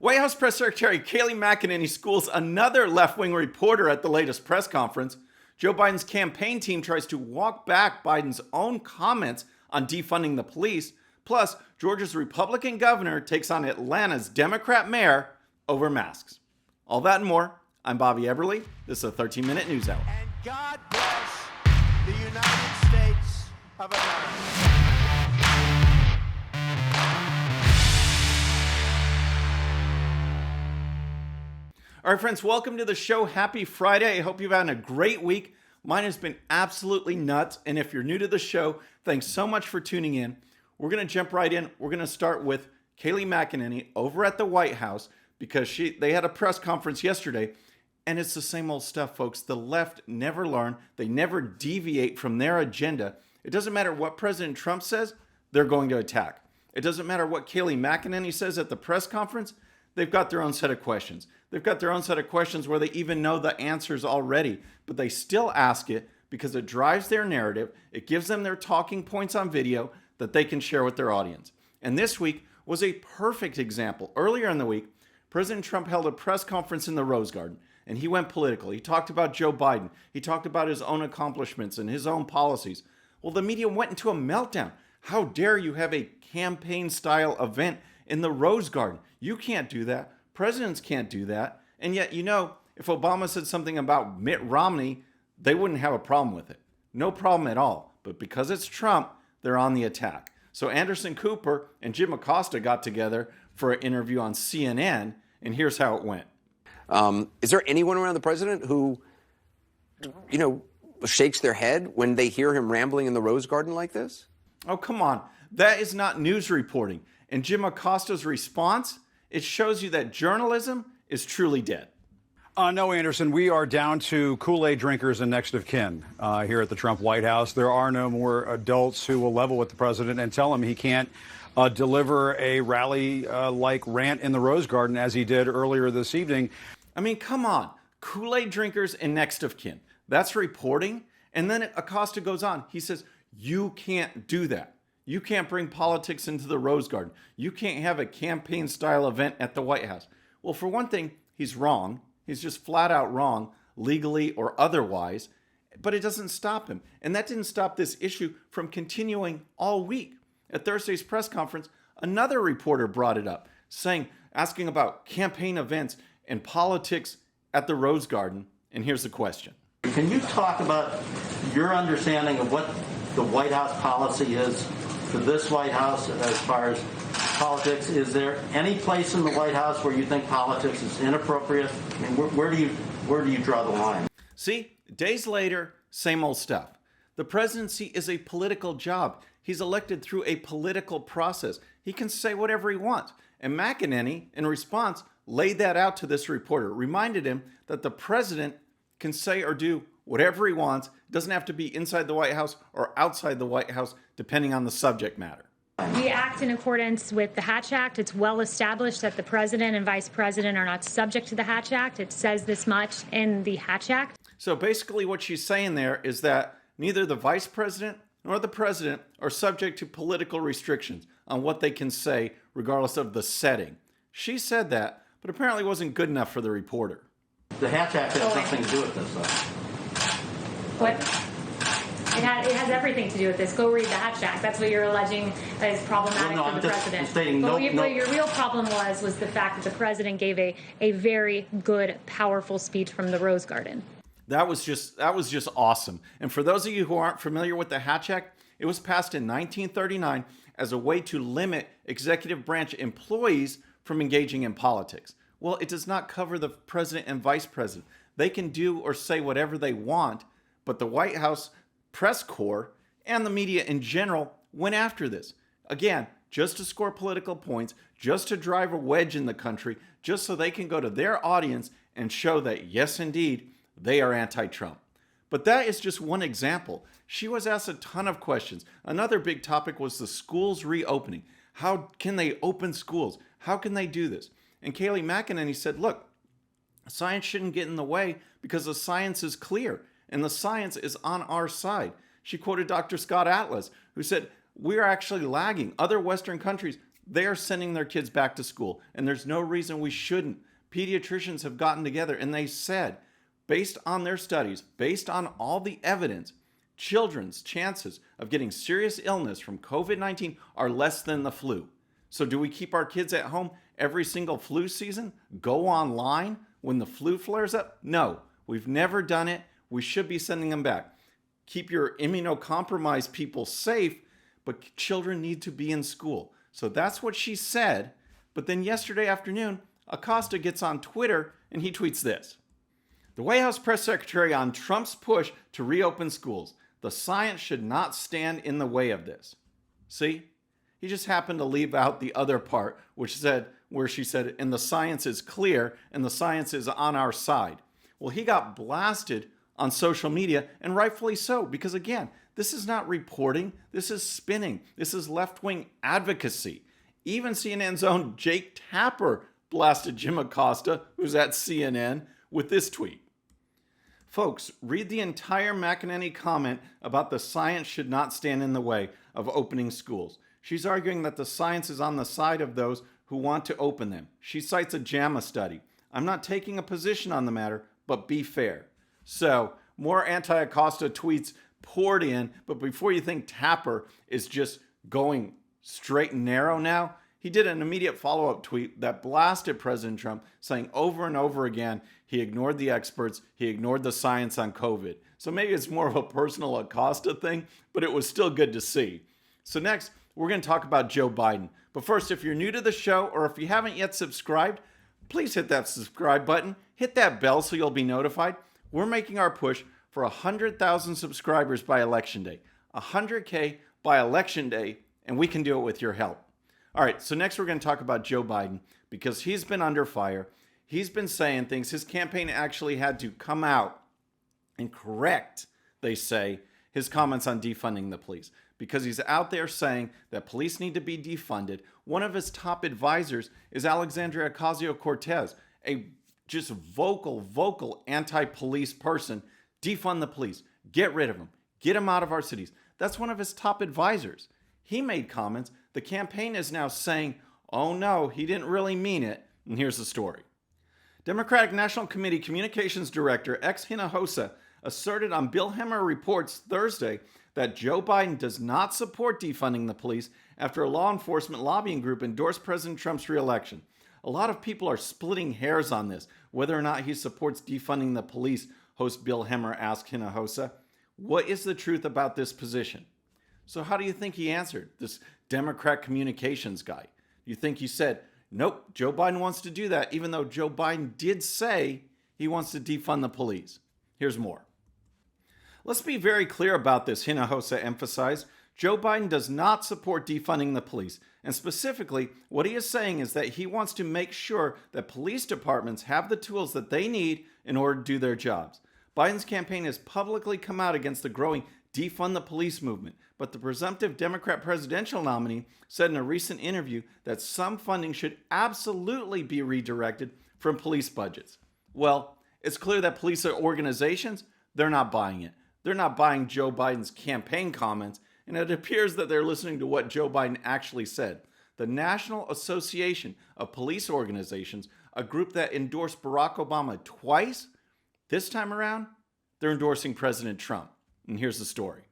White House Press Secretary Kayleigh McEnany schools another left-wing reporter at the latest press conference. Joe Biden's campaign team tries to walk back Biden's own comments on defunding the police. Plus, Georgia's Republican governor takes on Atlanta's Democrat mayor over masks. All that and more. I'm Bobby Eberle. This is a 13-minute news hour. And God bless the United States of America. All right, friends, welcome to the show. Happy Friday. I hope you've had a great week. Mine has been absolutely nuts. And if you're new to the show, thanks so much for tuning in. We're going to jump right in. We're going to start with Kayleigh McEnany over at the White House because they had a press conference yesterday. And it's the same old stuff, folks. The left never learn. They never deviate from their agenda. It doesn't matter what President Trump says, they're going to attack. It doesn't matter what Kayleigh McEnany says at the press conference. They've got their own set of questions. They've got their own set of questions where they even know the answers already, but they still ask it because it drives their narrative. It gives them their talking points on video that they can share with their audience. And this week was a perfect example. Earlier in the week, President Trump held a press conference in the Rose Garden, and he went political. He talked about Joe Biden. He talked about his own accomplishments and his own policies. Well, the media went into a meltdown. How dare you have a campaign-style event in the Rose Garden? You can't do that. Presidents can't do that. And yet, if Obama said something about Mitt Romney, they wouldn't have a problem with it. No problem at all. But because it's Trump, they're on the attack. So Anderson Cooper and Jim Acosta got together for an interview on CNN, and here's how it went. Is there anyone around the president who, shakes their head when they hear him rambling in the Rose Garden like this? Oh, come on. That is not news reporting. And Jim Acosta's response, it shows you that journalism is truly dead. No, Anderson, we are down to Kool-Aid drinkers and next of kin here at the Trump White House. There are no more adults who will level with the president and tell him he can't deliver a rally-like rant in the Rose Garden as he did earlier this evening. I mean, come on. Kool-Aid drinkers and next of kin. That's reporting. And then Acosta goes on. He says, you can't do that. You can't bring politics into the Rose Garden. You can't have a campaign-style event at the White House. Well, for one thing, he's wrong. He's just flat out wrong, legally or otherwise. But it doesn't stop him. And that didn't stop this issue from continuing all week. At Thursday's press conference, another reporter brought it up, asking about campaign events and politics at the Rose Garden. And here's the question. Can you talk about your understanding of what the White House policy is for this White House as far as politics? Is there any place in the White House where you think politics is inappropriate? I mean, where do you draw the line? See, days later, same old stuff. The presidency is a political job. He's elected through a political process. He can say whatever he wants. And McEnany, in response, laid that out to this reporter, reminded him that the president can say or do whatever he wants. It doesn't have to be inside the White House or outside the White House, depending on the subject matter. We act in accordance with the Hatch Act. It's well established that the president and vice president are not subject to the Hatch Act. It says this much in the Hatch Act. So basically what she's saying there is that neither the vice president nor the president are subject to political restrictions on what they can say, regardless of the setting. She said that, but apparently wasn't good enough for the reporter. The Hatch Act has nothing to do with this, though. What? It has everything to do with this. Go read the Hatch Act. That's what you're alleging is problematic Well, no, for I'm the just president. stating But no. what your real problem was the fact that the president gave a very good, powerful speech from the Rose Garden. That was just awesome. And for those of you who aren't familiar with the Hatch Act, it was passed in 1939 as a way to limit executive branch employees from engaging in politics. Well, it does not cover the president and vice president. They can do or say whatever they want, but the White House press corps and the media in general went after this. Again, just to score political points, just to drive a wedge in the country, just so they can go to their audience and show that, yes, indeed, they are anti-Trump. But that is just one example. She was asked a ton of questions. Another big topic was the schools reopening. How can they open schools? How can they do this? And Kayleigh McEnany said, look, science shouldn't get in the way because the science is clear and the science is on our side. She quoted Dr. Scott Atlas, who said, we're actually lagging. Other Western countries, They are sending their kids back to school, and there's no reason we shouldn't. Pediatricians have gotten together and they said, based on their studies, based on all the evidence, children's chances of getting serious illness from COVID-19 are less than the flu. So do we keep our kids at home every single flu season? Go online when the flu flares up? No, we've never done it. We should be sending them back. Keep your immunocompromised people safe, but children need to be in school. So that's what she said. But then yesterday afternoon, Acosta gets on Twitter and he tweets this. The White House press secretary on Trump's push to reopen schools. The science should not stand in the way of this. See? He just happened to leave out the other part, where she said, and the science is clear and the science is on our side. Well, he got blasted on social media, and rightfully so, because again, this is not reporting, this is spinning, this is left-wing advocacy. Even CNN's own Jake Tapper blasted Jim Acosta, who's at CNN, with this tweet. Folks, read the entire McEnany comment about the science should not stand in the way of opening schools. She's arguing that the science is on the side of those who want to open them. She cites a JAMA study. I'm not taking a position on the matter, but be fair. So, more anti-Acosta tweets poured in, but before you think Tapper is just going straight and narrow now, he did an immediate follow-up tweet that blasted President Trump, saying over and over again, he ignored the experts, he ignored the science on COVID. So maybe it's more of a personal Acosta thing, but it was still good to see. So next, we're going to talk about Joe Biden. But first, if you're new to the show or if you haven't yet subscribed, please hit that subscribe button, hit that bell so you'll be notified. We're making our push for 100,000 subscribers by Election Day. 100K by Election Day, and we can do it with your help. All right, so next we're going to talk about Joe Biden because he's been under fire. He's been saying things. His campaign actually had to come out and correct, they say, his comments on defunding the police because he's out there saying that police need to be defunded. One of his top advisors is Alexandria Ocasio-Cortez, a just vocal anti-police person. Defund the police. Get rid of them. Get them out of our cities. That's one of his top advisors. He made comments. The campaign is now saying, oh no, he didn't really mean it. And here's the story. Democratic National Committee Communications Director X Hinojosa asserted on Bill Hemmer Reports Thursday that Joe Biden does not support defunding the police after a law enforcement lobbying group endorsed President Trump's reelection. A lot of people are splitting hairs on this, whether or not he supports defunding the police, host Bill Hemmer asked Hinojosa. What is the truth about this position? So how do you think he answered, this Democrat communications guy? You think he said, nope, Joe Biden wants to do that, even though Joe Biden did say he wants to defund the police? Here's more. Let's be very clear about this, Hinojosa emphasized. Joe Biden does not support defunding the police. And specifically, what he is saying is that he wants to make sure that police departments have the tools that they need in order to do their jobs. Biden's campaign has publicly come out against the growing defund the police movement, but the presumptive Democrat presidential nominee said in a recent interview that some funding should absolutely be redirected from police budgets. Well, it's clear that police organizations, they're not buying it. They're not buying Joe Biden's campaign comments, and it appears that they're listening to what Joe Biden actually said. The National Association of Police Organizations, a group that endorsed Barack Obama twice, this time around, they're endorsing President Trump. And here's the story.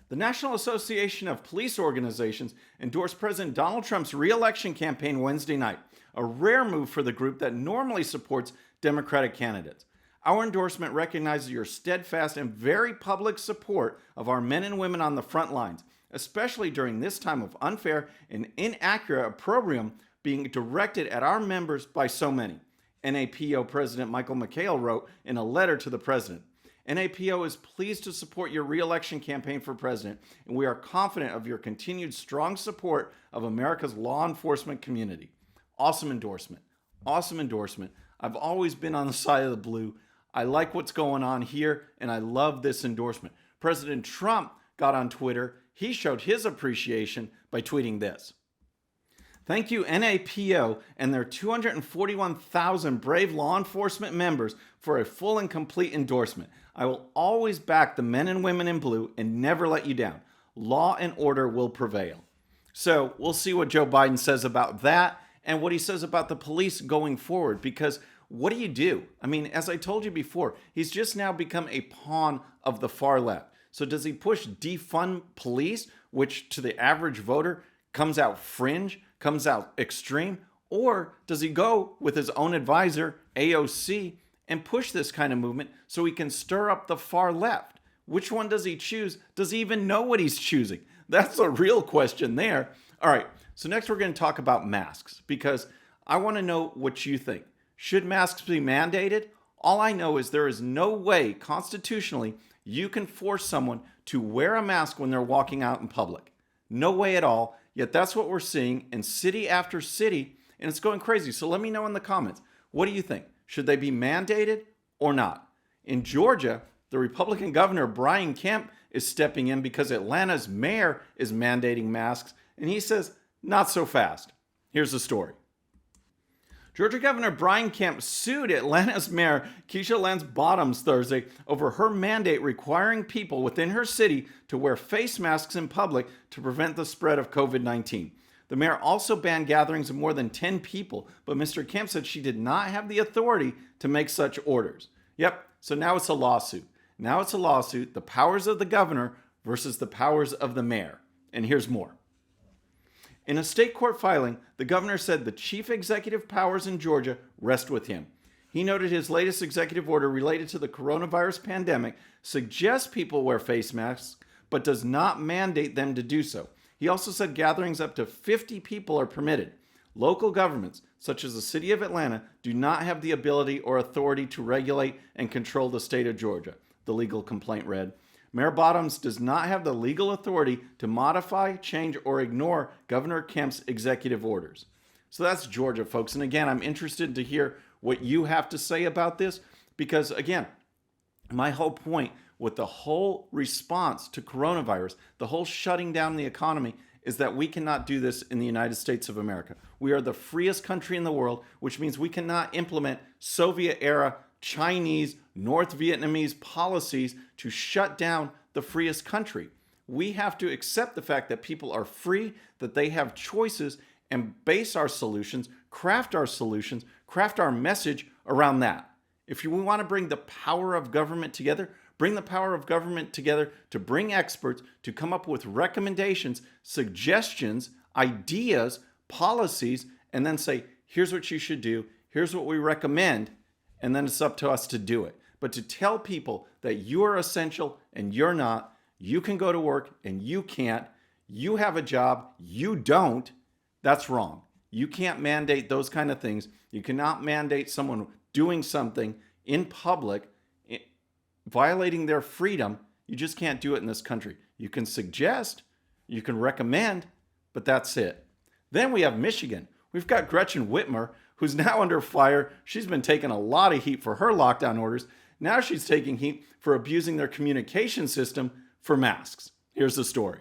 The National Association of Police Organizations endorsed President Donald Trump's re-election campaign Wednesday night, a rare move for the group that normally supports Democratic candidates. Our endorsement recognizes your steadfast and very public support of our men and women on the front lines, especially during this time of unfair and inaccurate opprobrium being directed at our members by so many. NAPO President Michael McHale wrote in a letter to the president. NAPO is pleased to support your re-election campaign for president, and we are confident of your continued strong support of America's law enforcement community. Awesome endorsement. Awesome endorsement. I've always been on the side of the blue. I like what's going on here, and I love this endorsement. President Trump got on Twitter. He showed his appreciation by tweeting this. Thank you, NAPO and their 241,000 brave law enforcement members for a full and complete endorsement. I will always back the men and women in blue and never let you down. Law and order will prevail. So we'll see what Joe Biden says about that and what he says about the police going forward, because what do you do? I mean, as I told you before, he's just now become a pawn of the far left. So does he push defund police, which to the average voter comes out fringe, comes out extreme? Or does he go with his own advisor, AOC, and push this kind of movement so he can stir up the far left? Which one does he choose? Does he even know what he's choosing? That's a real question there. All right, so next we're going to talk about masks, because I want to know what you think. Should masks be mandated? All I know is there is no way constitutionally you can force someone to wear a mask when they're walking out in public. No way at all. Yet that's what we're seeing in city after city, and it's going crazy. So let me know in the comments. What do you think? Should they be mandated or not? In Georgia, the Republican governor, Brian Kemp, is stepping in because Atlanta's mayor is mandating masks, and he says, not so fast. Here's the story. Georgia Governor Brian Kemp sued Atlanta's mayor, Keisha Lance Bottoms, Thursday over her mandate requiring people within her city to wear face masks in public to prevent the spread of COVID-19. The mayor also banned gatherings of more than 10 people, but Mr. Kemp said she did not have the authority to make such orders. Yep, so now it's a lawsuit. Now it's a lawsuit, the powers of the governor versus the powers of the mayor. And here's more. In a state court filing, the governor said the chief executive powers in Georgia rest with him. He noted his latest executive order related to the coronavirus pandemic suggests people wear face masks, but does not mandate them to do so. He also said gatherings up to 50 people are permitted. Local governments, such as the city of Atlanta, do not have the ability or authority to regulate and control the state of Georgia, the legal complaint read. Mayor Bottoms does not have the legal authority to modify, change, or ignore Governor Kemp's executive orders. So that's Georgia, folks. And again, I'm interested to hear what you have to say about this, because again, my whole point with the whole response to coronavirus, the whole shutting down the economy, is that we cannot do this in the United States of America. We are the freest country in the world, which means we cannot implement Soviet-era Chinese, North Vietnamese policies to shut down the freest country. We have to accept the fact that people are free, that they have choices, and base our solutions, craft our message around that. If you want to bring the power of government together, bring the power of government together to bring experts to come up with recommendations, suggestions, ideas, policies, and then say, here's what you should do, here's what we recommend, and then it's up to us to do it. But to tell people that you are essential and you're not, you can go to work and you can't, you have a job, you don't, that's wrong. You can't mandate those kind of things. You cannot mandate someone doing something in public, violating their freedom. You just can't do it in this country. You can suggest, you can recommend, but that's it. Then we have Michigan. We've got Gretchen Whitmer, who's now under fire. She's been taking a lot of heat for her lockdown orders. Now she's taking heat for abusing their communication system for masks. Here's the story.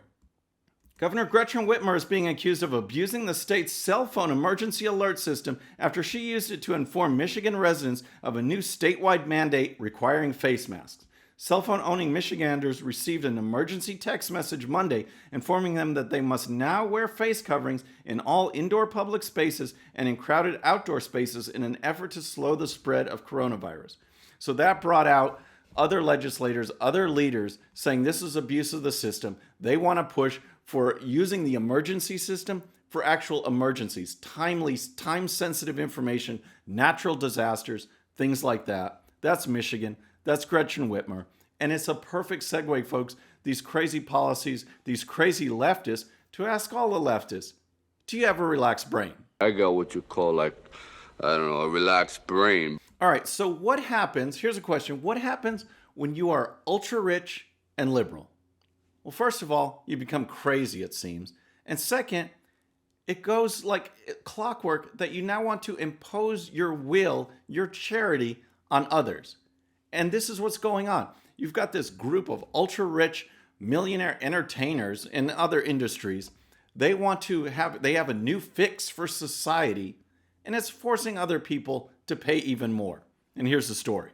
Governor Gretchen Whitmer is being accused of abusing the state's cell phone emergency alert system after she used it to inform Michigan residents of a new statewide mandate requiring face masks. Cell phone owning Michiganders received an emergency text message Monday informing them that they must now wear face coverings in all indoor public spaces and in crowded outdoor spaces in an effort to slow the spread of coronavirus. So that brought out other legislators, other leaders saying this is abuse of the system. They want to push for using the emergency system for actual emergencies, timely, time-sensitive information, natural disasters, things like that. That's Michigan. That's Gretchen Whitmer. And it's a perfect segue, folks, these crazy policies, these crazy leftists, to ask all the leftists, do you have a relaxed brain? I got what you call, a relaxed brain. All right, so what happens, here's a question, what happens when you are ultra rich and liberal? Well, first of all, you become crazy, it seems. And second, it goes like clockwork that you now want to impose your will, your charity on others. And this is what's going on. You've got this group of ultra-rich millionaire entertainers in other industries. They have a new fix for society, and it's forcing other people to pay even more. And here's the story.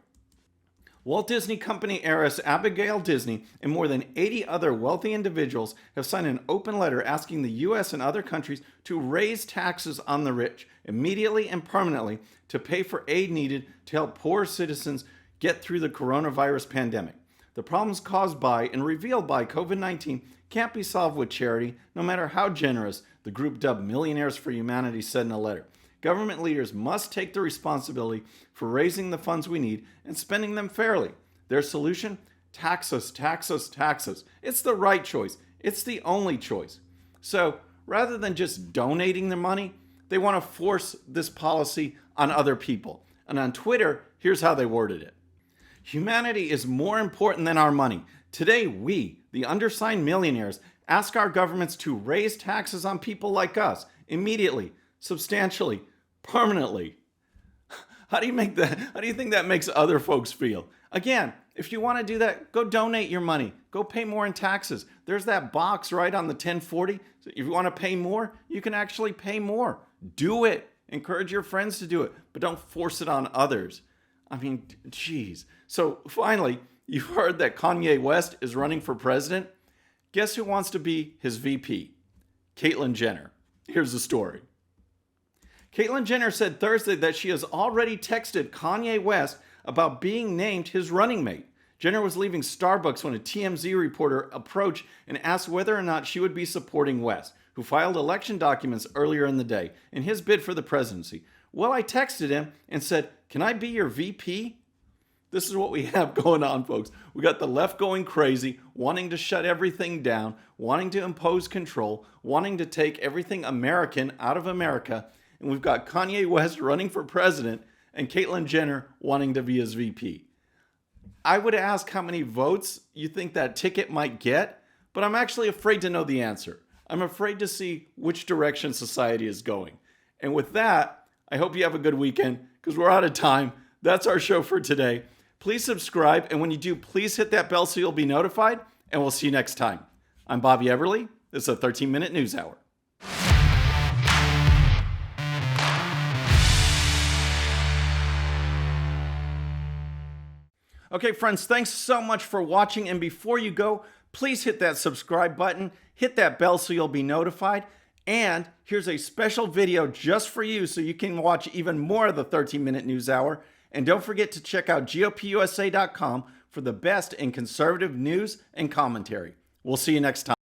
Walt Disney Company heiress Abigail Disney and more than 80 other wealthy individuals have signed an open letter asking the U.S. and other countries to raise taxes on the rich immediately and permanently to pay for aid needed to help poor citizens get through the coronavirus pandemic. The problems caused by and revealed by COVID-19 can't be solved with charity, no matter how generous, the group dubbed Millionaires for Humanity said in a letter. Government leaders must take the responsibility for raising the funds we need and spending them fairly. Their solution? Tax us, tax us, tax us. It's the right choice. It's the only choice. So rather than just donating the money, they want to force this policy on other people. And on Twitter, here's how they worded it. Humanity is more important than our money. Today, we, the undersigned millionaires, ask our governments to raise taxes on people like us immediately, substantially, permanently. How do you think that makes other folks feel? Again, if you want to do that, go donate your money. Go pay more in taxes. There's that box right on the 1040. So if you want to pay more, you can actually pay more. Do it. Encourage your friends to do it, but don't force it on others. I mean, geez. So finally, you've heard that Kanye West is running for president. Guess who wants to be his VP? Caitlyn Jenner. Here's the story. Caitlyn Jenner said Thursday that she has already texted Kanye West about being named his running mate. Jenner was leaving Starbucks when a TMZ reporter approached and asked whether or not she would be supporting West, who filed election documents earlier in the day in his bid for the presidency. Well, I texted him and said, "Can I be your VP?" This is what we have going on, folks. We got the left going crazy, wanting to shut everything down, wanting to impose control, wanting to take everything American out of America. And we've got Kanye West running for president and Caitlyn Jenner wanting to be his VP. I would ask how many votes you think that ticket might get, but I'm actually afraid to know the answer. I'm afraid to see which direction society is going. And with that, I hope you have a good weekend because we're out of time. That's our show for today. Please subscribe, and when you do, please hit that bell so you'll be notified, and we'll see you next time. I'm Bobby Eberle. This is a 13-minute news hour. Okay, friends, thanks so much for watching, and before you go, please hit that subscribe button, hit that bell so you'll be notified, and here's a special video just for you so you can watch even more of the 13-minute news hour. And don't forget to check out GOPUSA.com for the best in conservative news and commentary. We'll see you next time.